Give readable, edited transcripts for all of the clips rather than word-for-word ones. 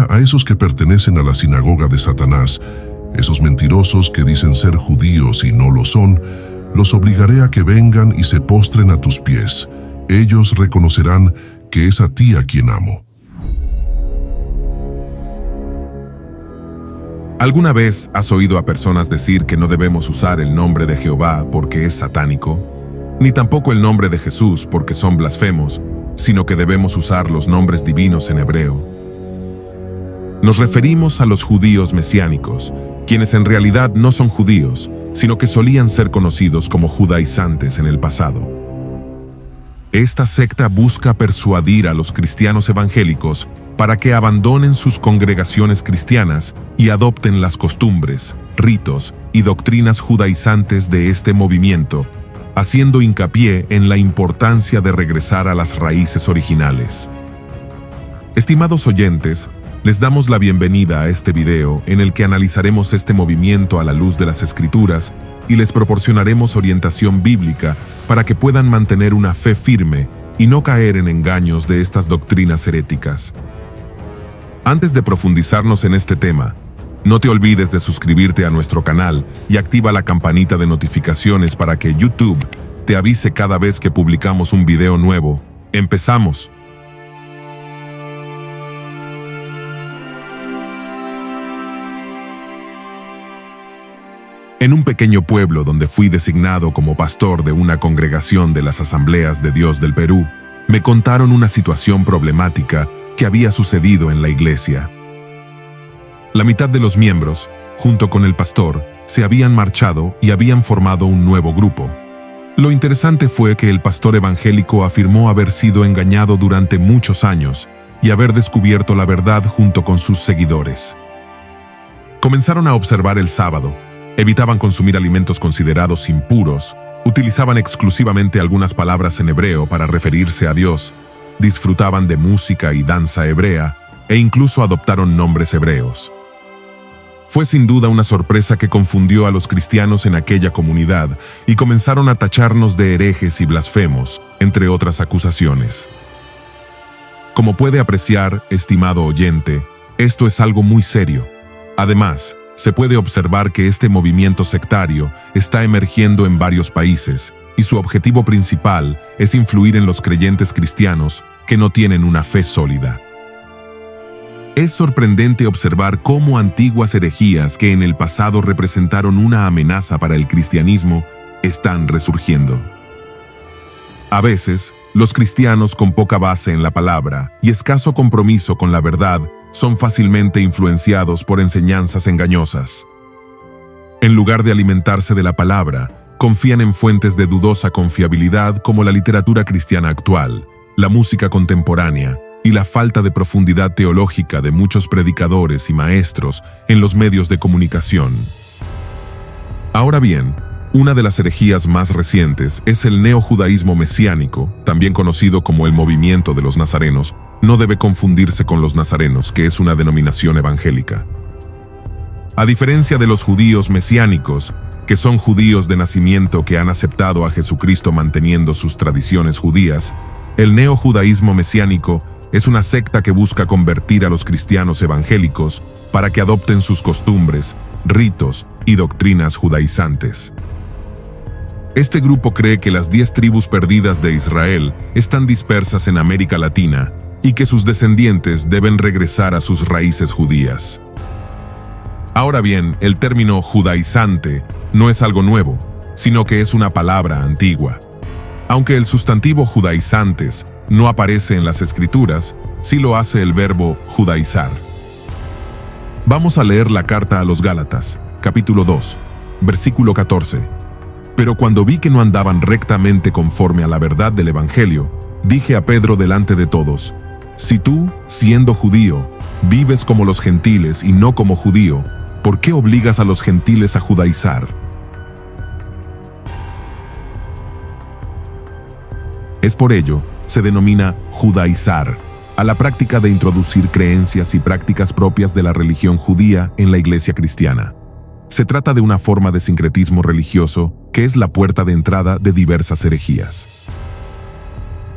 Ahora, a esos que pertenecen a la sinagoga de Satanás, esos mentirosos que dicen ser judíos y no lo son, los obligaré a que vengan y se postren a tus pies. Ellos reconocerán que es a ti a quien amo. ¿Alguna vez has oído a personas decir que no debemos usar el nombre de Jehová porque es satánico? Ni tampoco el nombre de Jesús porque son blasfemos, sino que debemos usar los nombres divinos en hebreo. Nos referimos a los judíos mesiánicos, quienes en realidad no son judíos, sino que solían ser conocidos como judaizantes en el pasado. Esta secta busca persuadir a los cristianos evangélicos para que abandonen sus congregaciones cristianas y adopten las costumbres, ritos y doctrinas judaizantes de este movimiento, haciendo hincapié en la importancia de regresar a las raíces originales. Estimados oyentes, les damos la bienvenida a este video en el que analizaremos este movimiento a la luz de las Escrituras y les proporcionaremos orientación bíblica para que puedan mantener una fe firme y no caer en engaños de estas doctrinas heréticas. Antes de profundizarnos en este tema, no te olvides de suscribirte a nuestro canal y activa la campanita de notificaciones para que YouTube te avise cada vez que publicamos un video nuevo. ¡Empezamos! En un pequeño pueblo donde fui designado como pastor de una congregación de las Asambleas de Dios del Perú, me contaron una situación problemática que había sucedido en la iglesia. La mitad de los miembros, junto con el pastor, se habían marchado y habían formado un nuevo grupo. Lo interesante fue que el pastor evangélico afirmó haber sido engañado durante muchos años y haber descubierto la verdad junto con sus seguidores. Comenzaron a observar el sábado, evitaban consumir alimentos considerados impuros, utilizaban exclusivamente algunas palabras en hebreo para referirse a Dios, disfrutaban de música y danza hebrea e incluso adoptaron nombres hebreos. Fue sin duda una sorpresa que confundió a los cristianos en aquella comunidad y comenzaron a tacharnos de herejes y blasfemos, entre otras acusaciones. Como puede apreciar, estimado oyente, esto es algo muy serio. Además, se puede observar que este movimiento sectario está emergiendo en varios países y su objetivo principal es influir en los creyentes cristianos que no tienen una fe sólida. Es sorprendente observar cómo antiguas herejías que en el pasado representaron una amenaza para el cristianismo están resurgiendo. A veces, los cristianos con poca base en la palabra y escaso compromiso con la verdad son fácilmente influenciados por enseñanzas engañosas. En lugar de alimentarse de la palabra, confían en fuentes de dudosa confiabilidad como la literatura cristiana actual, la música contemporánea y la falta de profundidad teológica de muchos predicadores y maestros en los medios de comunicación. Ahora bien, una de las herejías más recientes es el neojudaísmo mesiánico, también conocido como el movimiento de los nazarenos. No debe confundirse con los nazarenos, que es una denominación evangélica. A diferencia de los judíos mesiánicos, que son judíos de nacimiento que han aceptado a Jesucristo manteniendo sus tradiciones judías, el neojudaísmo mesiánico es una secta que busca convertir a los cristianos evangélicos para que adopten sus costumbres, ritos y doctrinas judaizantes. Este grupo cree que las 10 tribus perdidas de Israel están dispersas en América Latina y que sus descendientes deben regresar a sus raíces judías. Ahora bien, el término judaizante no es algo nuevo, sino que es una palabra antigua. Aunque el sustantivo judaizantes no aparece en las Escrituras, sí lo hace el verbo judaizar. Vamos a leer la carta a los Gálatas, capítulo 2, versículo 14. Pero cuando vi que no andaban rectamente conforme a la verdad del Evangelio, dije a Pedro delante de todos: si tú, siendo judío, vives como los gentiles y no como judío, ¿por qué obligas a los gentiles a judaizar? Es por ello, se denomina judaizar, a la práctica de introducir creencias y prácticas propias de la religión judía en la iglesia cristiana. Se trata de una forma de sincretismo religioso que es la puerta de entrada de diversas herejías.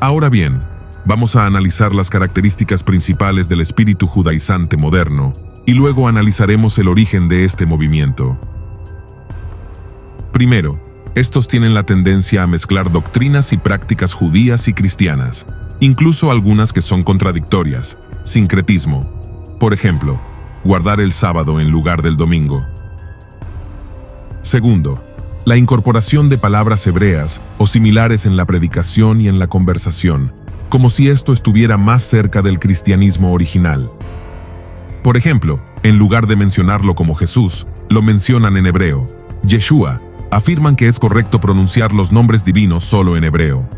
Ahora bien, vamos a analizar las características principales del espíritu judaizante moderno y luego analizaremos el origen de este movimiento. Primero, estos tienen la tendencia a mezclar doctrinas y prácticas judías y cristianas, incluso algunas que son contradictorias, sincretismo. Por ejemplo, guardar el sábado en lugar del domingo. Segundo, la incorporación de palabras hebreas o similares en la predicación y en la conversación, como si esto estuviera más cerca del cristianismo original. Por ejemplo, en lugar de mencionarlo como Jesús, lo mencionan en hebreo. Yeshua, afirman que es correcto pronunciar los nombres divinos solo en hebreo.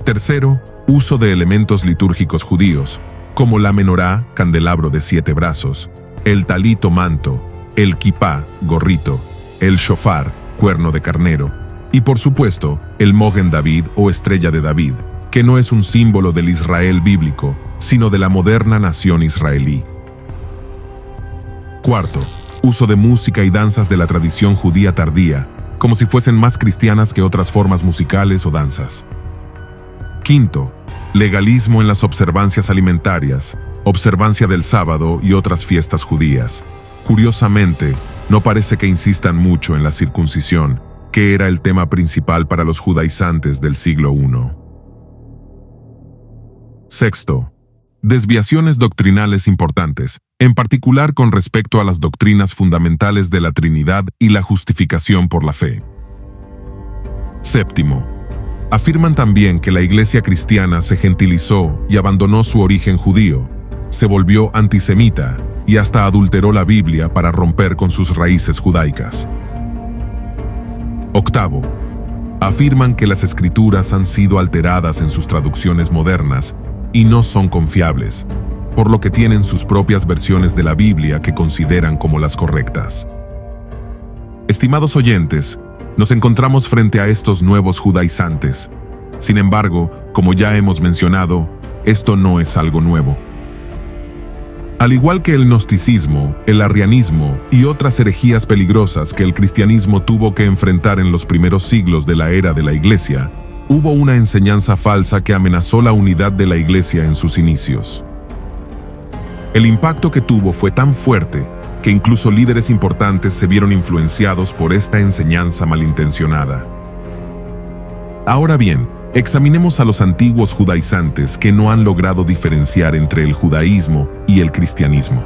Tercero, uso de elementos litúrgicos judíos, como la menorá, candelabro de 7 brazos, el talito, manto, el kipá, gorrito, el shofar, cuerno de carnero, y por supuesto, el Mogen David o estrella de David, que no es un símbolo del Israel bíblico, sino de la moderna nación israelí. Cuarto, uso de música y danzas de la tradición judía tardía, como si fuesen más cristianas que otras formas musicales o danzas. Quinto, legalismo en las observancias alimentarias, observancia del sábado y otras fiestas judías. Curiosamente, no parece que insistan mucho en la circuncisión, que era el tema principal para los judaizantes del siglo I. Sexto, desviaciones doctrinales importantes, en particular con respecto a las doctrinas fundamentales de la Trinidad y la justificación por la fe. Séptimo, afirman también que la Iglesia cristiana se gentilizó y abandonó su origen judío, se volvió antisemita y hasta adulteró la Biblia para romper con sus raíces judaicas. Octavo, afirman que las escrituras han sido alteradas en sus traducciones modernas y no son confiables, por lo que tienen sus propias versiones de la Biblia que consideran como las correctas. Estimados oyentes, nos encontramos frente a estos nuevos judaizantes. Sin embargo, como ya hemos mencionado, esto no es algo nuevo. Al igual que el gnosticismo, el arrianismo y otras herejías peligrosas que el cristianismo tuvo que enfrentar en los primeros siglos de la era de la Iglesia, hubo una enseñanza falsa que amenazó la unidad de la Iglesia en sus inicios. El impacto que tuvo fue tan fuerte que incluso líderes importantes se vieron influenciados por esta enseñanza malintencionada. Ahora bien, examinemos a los antiguos judaizantes que no han logrado diferenciar entre el judaísmo y el cristianismo.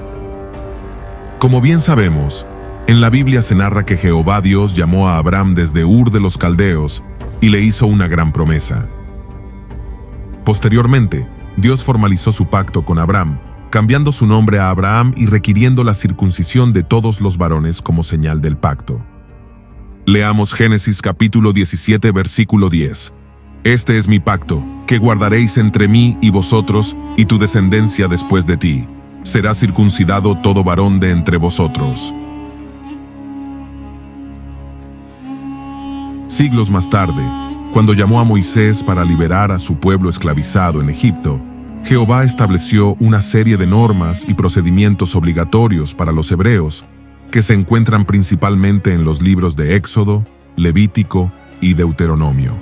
Como bien sabemos, en la Biblia se narra que Jehová Dios llamó a Abraham desde Ur de los Caldeos y le hizo una gran promesa. Posteriormente, Dios formalizó su pacto con Abraham, cambiando su nombre a Abraham y requiriendo la circuncisión de todos los varones como señal del pacto. Leamos Génesis capítulo 17, versículo 10. Este es mi pacto, que guardaréis entre mí y vosotros y tu descendencia después de ti. Será circuncidado todo varón de entre vosotros. Siglos más tarde, cuando llamó a Moisés para liberar a su pueblo esclavizado en Egipto, Jehová estableció una serie de normas y procedimientos obligatorios para los hebreos, que se encuentran principalmente en los libros de Éxodo, Levítico y Deuteronomio.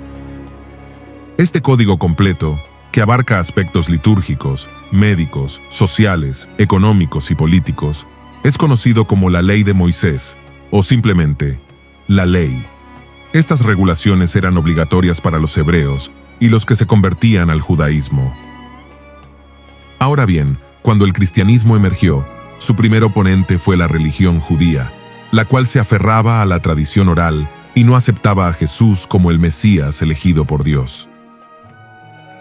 Este código completo, que abarca aspectos litúrgicos, médicos, sociales, económicos y políticos, es conocido como la Ley de Moisés, o simplemente, la Ley. Estas regulaciones eran obligatorias para los hebreos y los que se convertían al judaísmo. Ahora bien, cuando el cristianismo emergió, su primer oponente fue la religión judía, la cual se aferraba a la tradición oral y no aceptaba a Jesús como el Mesías elegido por Dios.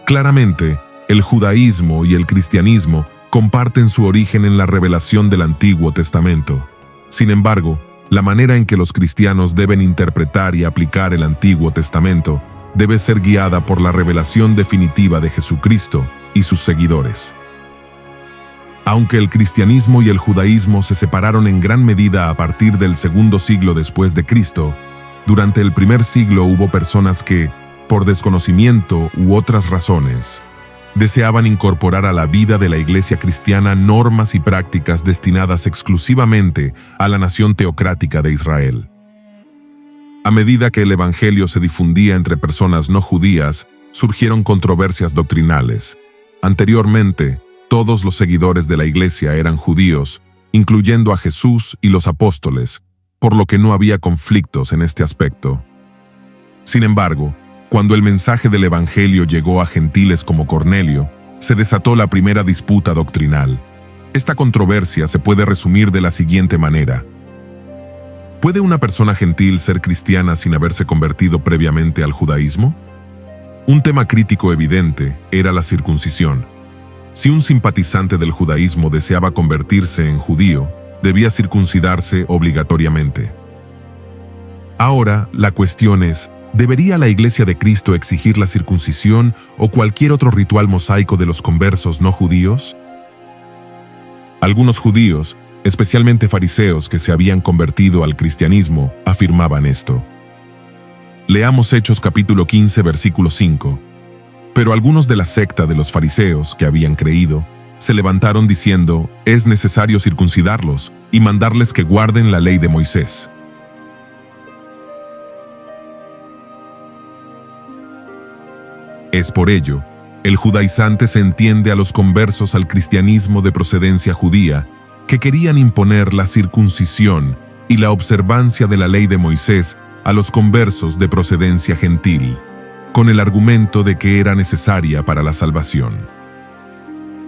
Claramente, el judaísmo y el cristianismo comparten su origen en la revelación del Antiguo Testamento. Sin embargo, la manera en que los cristianos deben interpretar y aplicar el Antiguo Testamento debe ser guiada por la revelación definitiva de Jesucristo y sus seguidores. Aunque el cristianismo y el judaísmo se separaron en gran medida a partir del segundo siglo después de Cristo, durante el primer siglo hubo personas que, por desconocimiento u otras razones, deseaban incorporar a la vida de la Iglesia cristiana normas y prácticas destinadas exclusivamente a la nación teocrática de Israel. A medida que el Evangelio se difundía entre personas no judías, surgieron controversias doctrinales. Anteriormente, todos los seguidores de la Iglesia eran judíos, incluyendo a Jesús y los apóstoles, por lo que no había conflictos en este aspecto. Sin embargo, cuando el mensaje del Evangelio llegó a gentiles como Cornelio, se desató la primera disputa doctrinal. Esta controversia se puede resumir de la siguiente manera. ¿Puede una persona gentil ser cristiana sin haberse convertido previamente al judaísmo? Un tema crítico evidente era la circuncisión. Si un simpatizante del judaísmo deseaba convertirse en judío, debía circuncidarse obligatoriamente. Ahora, la cuestión es, ¿debería la Iglesia de Cristo exigir la circuncisión o cualquier otro ritual mosaico de los conversos no judíos? Algunos judíos, especialmente fariseos que se habían convertido al cristianismo, afirmaban esto. Leamos Hechos capítulo 15, versículo 5. Pero algunos de la secta de los fariseos que habían creído, se levantaron diciendo, es necesario circuncidarlos y mandarles que guarden la ley de Moisés. Es por ello, el judaizante se entiende a los conversos al cristianismo de procedencia judía, que querían imponer la circuncisión y la observancia de la ley de Moisés a los conversos de procedencia gentil, con el argumento de que era necesaria para la salvación.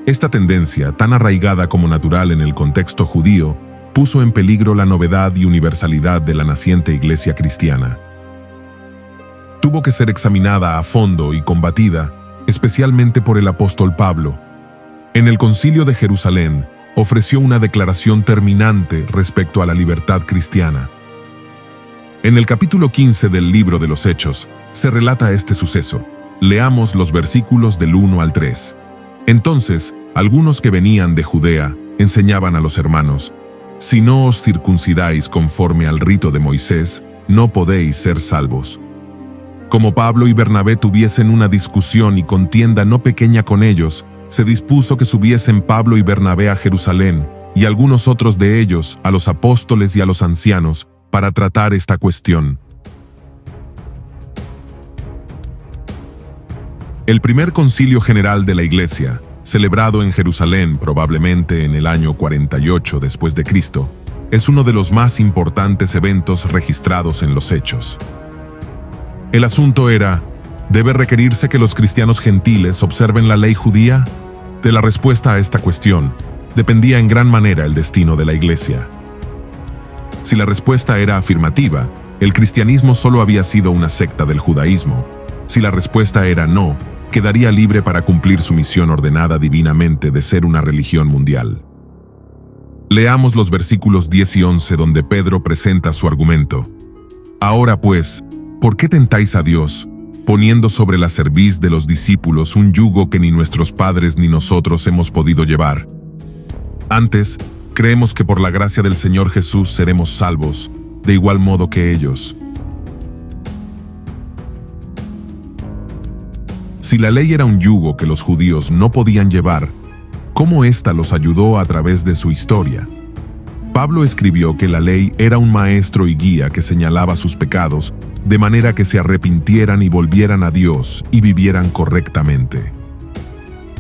Esta tendencia, tan arraigada como natural en el contexto judío, puso en peligro la novedad y universalidad de la naciente iglesia cristiana. Tuvo que ser examinada a fondo y combatida, especialmente por el apóstol Pablo. En el Concilio de Jerusalén, ofreció una declaración terminante respecto a la libertad cristiana. En el capítulo 15 del libro de los Hechos, se relata este suceso. Leamos los versículos del 1 al 3. Entonces, algunos que venían de Judea enseñaban a los hermanos, si no os circuncidáis conforme al rito de Moisés, no podéis ser salvos. Como Pablo y Bernabé tuviesen una discusión y contienda no pequeña con ellos, se dispuso que subiesen Pablo y Bernabé a Jerusalén, y algunos otros de ellos, a los apóstoles y a los ancianos, para tratar esta cuestión. El primer concilio general de la Iglesia, celebrado en Jerusalén probablemente en el año 48 después de Cristo, es uno de los más importantes eventos registrados en los Hechos. El asunto era, ¿debe requerirse que los cristianos gentiles observen la ley judía? De la respuesta a esta cuestión, dependía en gran manera el destino de la Iglesia. Si la respuesta era afirmativa, el cristianismo solo había sido una secta del judaísmo. Si la respuesta era no, quedaría libre para cumplir su misión ordenada divinamente de ser una religión mundial. Leamos los versículos 10 y 11 donde Pedro presenta su argumento. Ahora pues, ¿por qué tentáis a Dios, poniendo sobre la cerviz de los discípulos un yugo que ni nuestros padres ni nosotros hemos podido llevar? Antes, creemos que por la gracia del Señor Jesús seremos salvos, de igual modo que ellos. Si la ley era un yugo que los judíos no podían llevar, ¿cómo ésta los ayudó a través de su historia? Pablo escribió que la ley era un maestro y guía que señalaba sus pecados, de manera que se arrepintieran y volvieran a Dios y vivieran correctamente.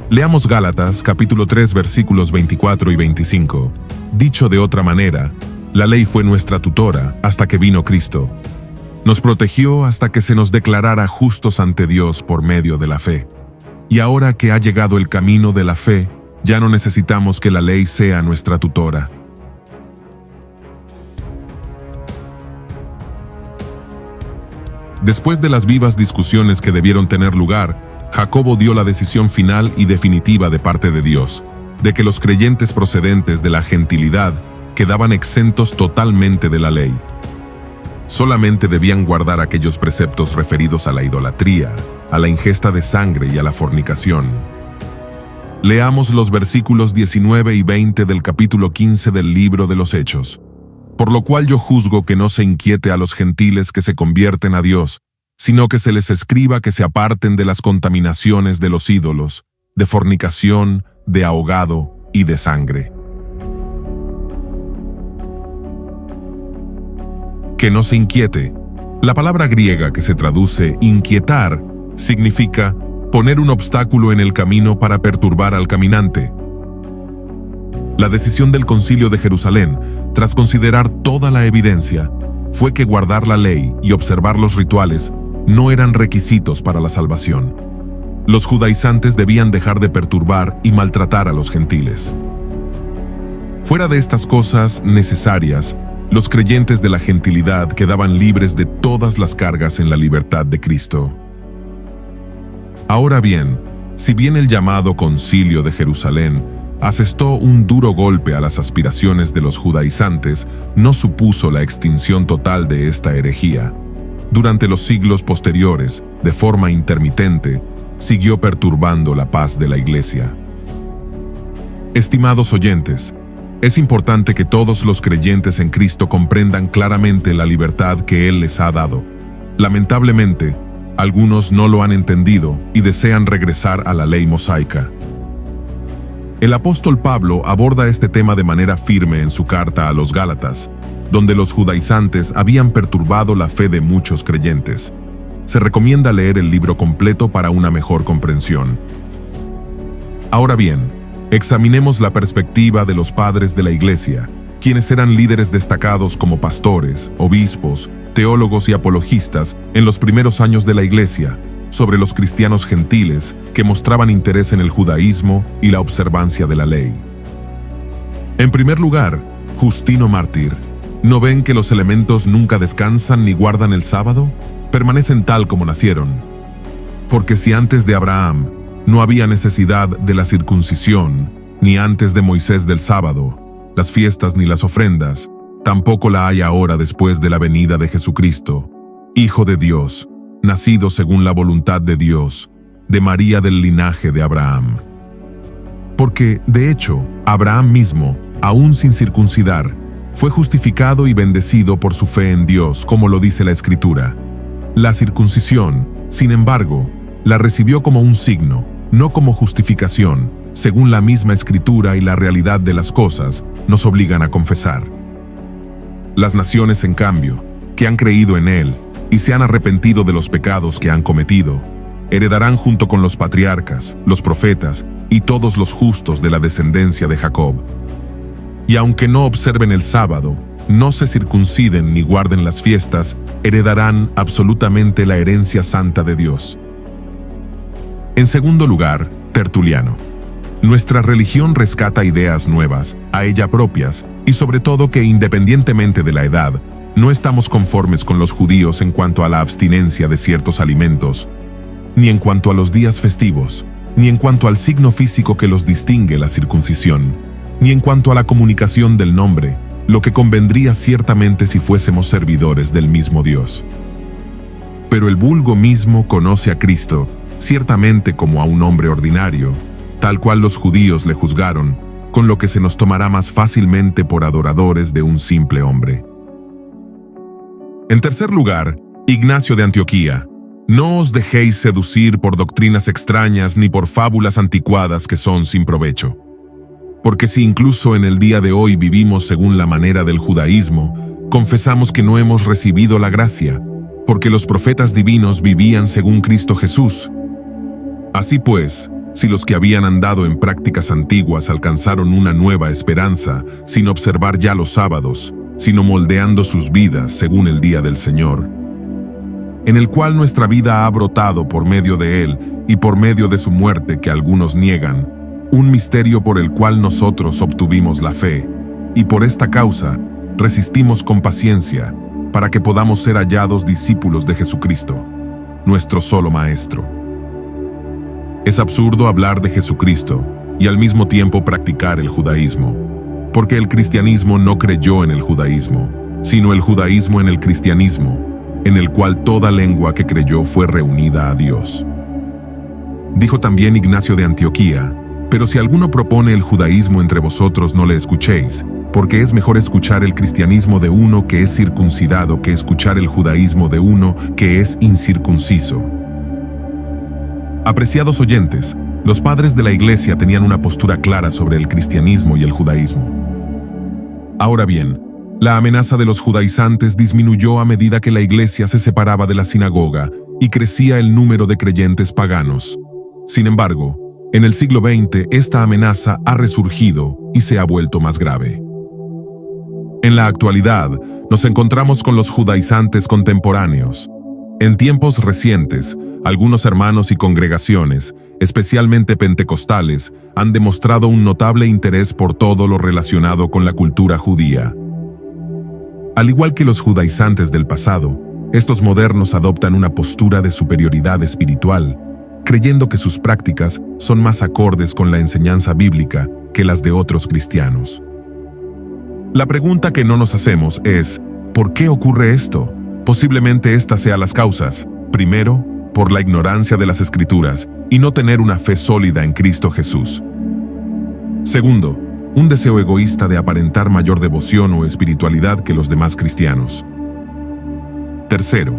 Leamos Gálatas capítulo 3 versículos 24 y 25. Dicho de otra manera, la ley fue nuestra tutora hasta que vino Cristo. Nos protegió hasta que se nos declarara justos ante Dios por medio de la fe. Y ahora que ha llegado el camino de la fe, ya no necesitamos que la ley sea nuestra tutora. Después de las vivas discusiones que debieron tener lugar, Jacobo dio la decisión final y definitiva de parte de Dios, de que los creyentes procedentes de la gentilidad quedaban exentos totalmente de la ley. Solamente debían guardar aquellos preceptos referidos a la idolatría, a la ingesta de sangre y a la fornicación. Leamos los versículos 19 y 20 del capítulo 15 del libro de los Hechos. Por lo cual yo juzgo que no se inquiete a los gentiles que se convierten a Dios, sino que se les escriba que se aparten de las contaminaciones de los ídolos, de fornicación, de ahogado y de sangre. Que no se inquiete. La palabra griega que se traduce inquietar significa poner un obstáculo en el camino para perturbar al caminante. La decisión del Concilio de Jerusalén, tras considerar toda la evidencia, fue que guardar la ley y observar los rituales no eran requisitos para la salvación. Los judaizantes debían dejar de perturbar y maltratar a los gentiles. Fuera de estas cosas necesarias, los creyentes de la gentilidad quedaban libres de todas las cargas en la libertad de Cristo. Ahora bien, si bien el llamado Concilio de Jerusalén asestó un duro golpe a las aspiraciones de los judaizantes, no supuso la extinción total de esta herejía. Durante los siglos posteriores, de forma intermitente, siguió perturbando la paz de la Iglesia. Estimados oyentes, es importante que todos los creyentes en Cristo comprendan claramente la libertad que Él les ha dado. Lamentablemente, algunos no lo han entendido y desean regresar a la ley mosaica. El apóstol Pablo aborda este tema de manera firme en su carta a los Gálatas, donde los judaizantes habían perturbado la fe de muchos creyentes. Se recomienda leer el libro completo para una mejor comprensión. Ahora bien, examinemos la perspectiva de los padres de la Iglesia, quienes eran líderes destacados como pastores, obispos, teólogos y apologistas en los primeros años de la Iglesia, sobre los cristianos gentiles que mostraban interés en el judaísmo y la observancia de la ley. En primer lugar, Justino Mártir. ¿No ven que los elementos nunca descansan ni guardan el sábado? Permanecen tal como nacieron. Porque si antes de Abraham no había necesidad de la circuncisión, ni antes de Moisés del sábado, las fiestas ni las ofrendas, tampoco la hay ahora después de la venida de Jesucristo, Hijo de Dios, nacido según la voluntad de Dios, de María del linaje de Abraham. Porque, de hecho, Abraham mismo, aún sin circuncidar, fue justificado y bendecido por su fe en Dios, como lo dice la Escritura. La circuncisión, sin embargo, la recibió como un signo, no como justificación, según la misma Escritura y la realidad de las cosas nos obligan a confesar. Las naciones, en cambio, que han creído en Él y se han arrepentido de los pecados que han cometido, heredarán junto con los patriarcas, los profetas y todos los justos de la descendencia de Jacob. Y aunque no observen el sábado, no se circunciden ni guarden las fiestas, heredarán absolutamente la herencia santa de Dios. En segundo lugar, Tertuliano. Nuestra religión rescata ideas nuevas, a ella propias, y sobre todo que independientemente de la edad, no estamos conformes con los judíos en cuanto a la abstinencia de ciertos alimentos, ni en cuanto a los días festivos, ni en cuanto al signo físico que los distingue, la circuncisión, ni en cuanto a la comunicación del nombre, lo que convendría ciertamente si fuésemos servidores del mismo Dios. Pero el vulgo mismo conoce a Cristo, ciertamente como a un hombre ordinario, tal cual los judíos le juzgaron, con lo que se nos tomará más fácilmente por adoradores de un simple hombre. En tercer lugar, Ignacio de Antioquía. No os dejéis seducir por doctrinas extrañas ni por fábulas anticuadas que son sin provecho. Porque si incluso en el día de hoy vivimos según la manera del judaísmo, confesamos que no hemos recibido la gracia, porque los profetas divinos vivían según Cristo Jesús. Así pues, si los que habían andado en prácticas antiguas alcanzaron una nueva esperanza, sin observar ya los sábados, sino moldeando sus vidas según el día del Señor, en el cual nuestra vida ha brotado por medio de Él y por medio de su muerte que algunos niegan, un misterio por el cual nosotros obtuvimos la fe, y por esta causa resistimos con paciencia, para que podamos ser hallados discípulos de Jesucristo, nuestro solo Maestro. Es absurdo hablar de Jesucristo y al mismo tiempo practicar el judaísmo, porque el cristianismo no creyó en el judaísmo, sino el judaísmo en el cristianismo, en el cual toda lengua que creyó fue reunida a Dios. Dijo también Ignacio de Antioquía: pero si alguno propone el judaísmo entre vosotros, no le escuchéis, porque es mejor escuchar el cristianismo de uno que es circuncidado que escuchar el judaísmo de uno que es incircunciso. Apreciados oyentes, los padres de la Iglesia tenían una postura clara sobre el cristianismo y el judaísmo. Ahora bien, La amenaza de los judaizantes disminuyó a medida que la iglesia se separaba de la sinagoga y crecía el número de creyentes paganos. Sin embargo, en el siglo XX esta amenaza ha resurgido y se ha vuelto más grave. En la actualidad, nos encontramos con los judaizantes contemporáneos. En tiempos recientes, algunos hermanos y congregaciones, especialmente pentecostales, han demostrado un notable interés por todo lo relacionado con la cultura judía. Al igual que los judaizantes del pasado, estos modernos adoptan una postura de superioridad espiritual, creyendo que sus prácticas son más acordes con la enseñanza bíblica que las de otros cristianos. La pregunta que no nos hacemos es, ¿por qué ocurre esto? Posiblemente estas sean las causas. Primero, por la ignorancia de las Escrituras y no tener una fe sólida en Cristo Jesús. Segundo, un deseo egoísta de aparentar mayor devoción o espiritualidad que los demás cristianos. Tercero,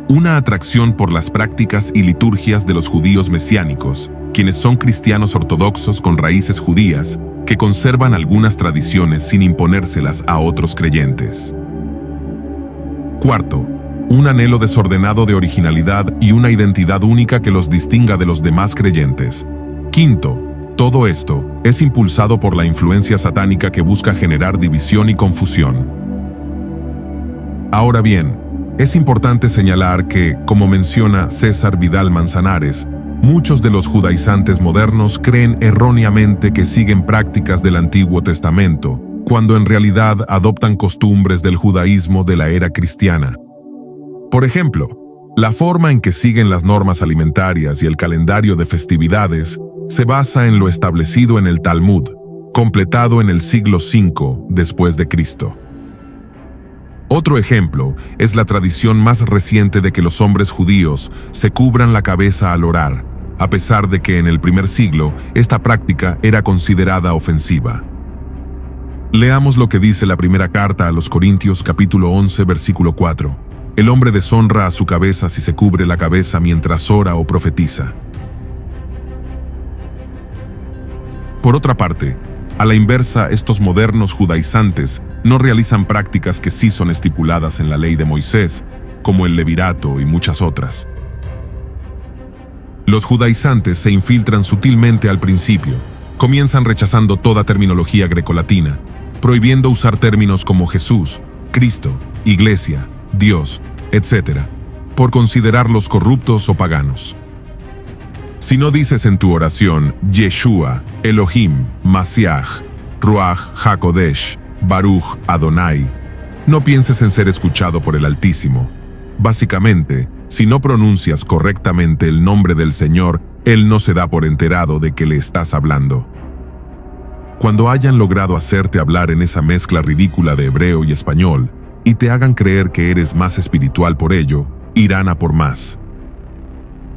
una atracción por las prácticas y liturgias de los judíos mesiánicos, quienes son cristianos ortodoxos con raíces judías, que conservan algunas tradiciones sin imponérselas a otros creyentes. Cuarto, un anhelo desordenado de originalidad y una identidad única que los distinga de los demás creyentes. Quinto, todo esto es impulsado por la influencia satánica que busca generar división y confusión. Ahora bien, es importante señalar que, como menciona César Vidal Manzanares, muchos de los judaizantes modernos creen erróneamente que siguen prácticas del Antiguo Testamento, cuando en realidad adoptan costumbres del judaísmo de la era cristiana. Por ejemplo, la forma en que siguen las normas alimentarias y el calendario de festividades se basa en lo establecido en el Talmud, completado en el siglo V después de Cristo. Otro ejemplo es la tradición más reciente de que los hombres judíos se cubran la cabeza al orar, a pesar de que en el primer siglo esta práctica era considerada ofensiva. Leamos lo que dice la primera carta a los Corintios capítulo 11 versículo 4. El hombre deshonra a su cabeza si se cubre la cabeza mientras ora o profetiza. Por otra parte, a la inversa, estos modernos judaizantes no realizan prácticas que sí son estipuladas en la ley de Moisés, como el levirato y muchas otras. Los judaizantes se infiltran sutilmente al principio, comienzan rechazando toda terminología grecolatina, prohibiendo usar términos como Jesús, Cristo, Iglesia, Dios, etc., por considerarlos corruptos o paganos. Si no dices en tu oración Yeshua, Elohim, Masiach, Ruach HaKodesh, Baruch Adonai, no pienses en ser escuchado por el Altísimo. Básicamente, si no pronuncias correctamente el nombre del Señor, Él no se da por enterado de que le estás hablando. Cuando hayan logrado hacerte hablar en esa mezcla ridícula de hebreo y español, y te hagan creer que eres más espiritual por ello, irán a por más.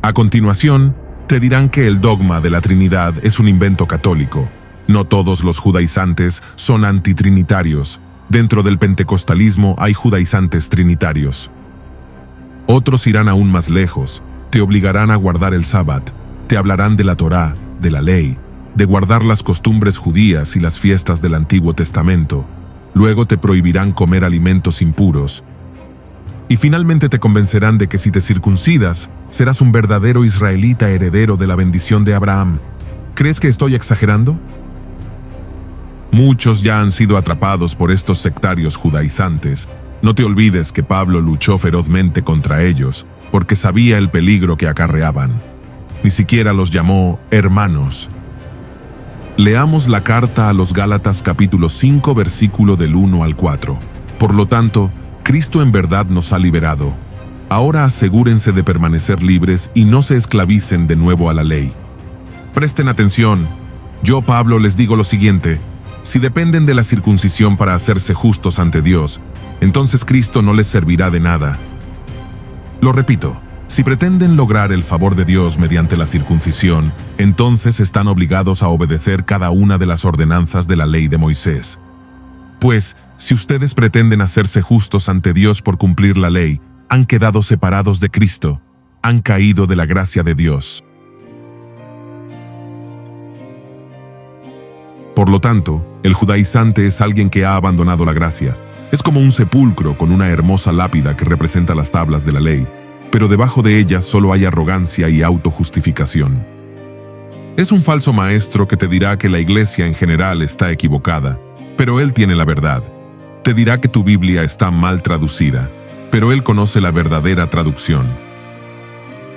A continuación, te dirán que el dogma de la Trinidad es un invento católico. No todos los judaizantes son antitrinitarios. Dentro del pentecostalismo hay judaizantes trinitarios. Otros irán aún más lejos, te obligarán a guardar el sábado, te hablarán de la Torá, de la ley, de guardar las costumbres judías y las fiestas del Antiguo Testamento. Luego te prohibirán comer alimentos impuros. Y finalmente te convencerán de que si te circuncidas, serás un verdadero israelita heredero de la bendición de Abraham. ¿Crees que estoy exagerando? Muchos ya han sido atrapados por estos sectarios judaizantes. No te olvides que Pablo luchó ferozmente contra ellos, porque sabía el peligro que acarreaban. Ni siquiera los llamó hermanos. Leamos la carta a los Gálatas capítulo 5 versículo del 1 al 4. Por lo tanto, Cristo en verdad nos ha liberado. Ahora asegúrense de permanecer libres y no se esclavicen de nuevo a la ley. Presten atención. Yo, Pablo, les digo lo siguiente. Si dependen de la circuncisión para hacerse justos ante Dios, entonces Cristo no les servirá de nada. Lo repito, si pretenden lograr el favor de Dios mediante la circuncisión, entonces están obligados a obedecer cada una de las ordenanzas de la ley de Moisés. Pues, si ustedes pretenden hacerse justos ante Dios por cumplir la ley, han quedado separados de Cristo, han caído de la gracia de Dios. Por lo tanto, el judaizante es alguien que ha abandonado la gracia, Es como un sepulcro con una hermosa lápida que representa las tablas de la ley, pero debajo de ella solo hay arrogancia y autojustificación. Es un falso maestro que te dirá que la iglesia en general está equivocada, pero él tiene la verdad. Te dirá que tu Biblia está mal traducida, pero él conoce la verdadera traducción.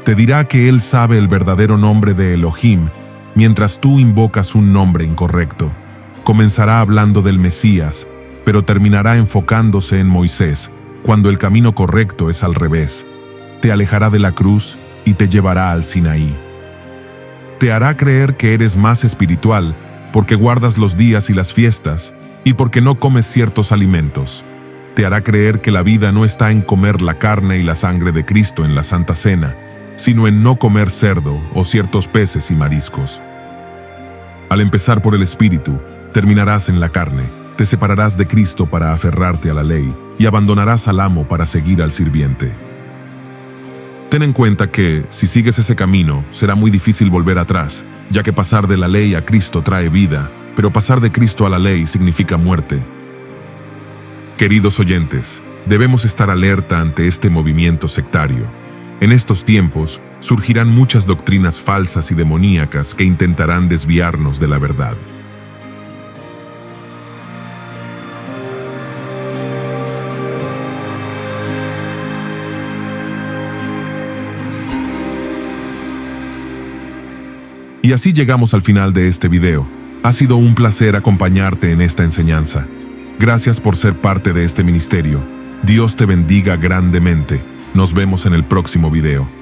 Te dirá que él sabe el verdadero nombre de Elohim, mientras tú invocas un nombre incorrecto. Comenzará hablando del Mesías, pero terminará enfocándose en Moisés, cuando el camino correcto es al revés. Te alejará de la cruz y te llevará al Sinaí. Te hará creer que eres más espiritual porque guardas los días y las fiestas y porque no comes ciertos alimentos. Te hará creer que la vida no está en comer la carne y la sangre de Cristo en la Santa Cena, sino en no comer cerdo o ciertos peces y mariscos. Al empezar por el espíritu, terminarás en la carne. Te separarás de Cristo para aferrarte a la ley y abandonarás al amo para seguir al sirviente. Ten en cuenta que, si sigues ese camino, será muy difícil volver atrás, ya que pasar de la ley a Cristo trae vida, pero pasar de Cristo a la ley significa muerte. Queridos oyentes, debemos estar alerta ante este movimiento sectario. En estos tiempos, surgirán muchas doctrinas falsas y demoníacas que intentarán desviarnos de la verdad. Y así llegamos al final de este video. Ha sido un placer acompañarte en esta enseñanza. Gracias por ser parte de este ministerio. Dios te bendiga grandemente. Nos vemos en el próximo video.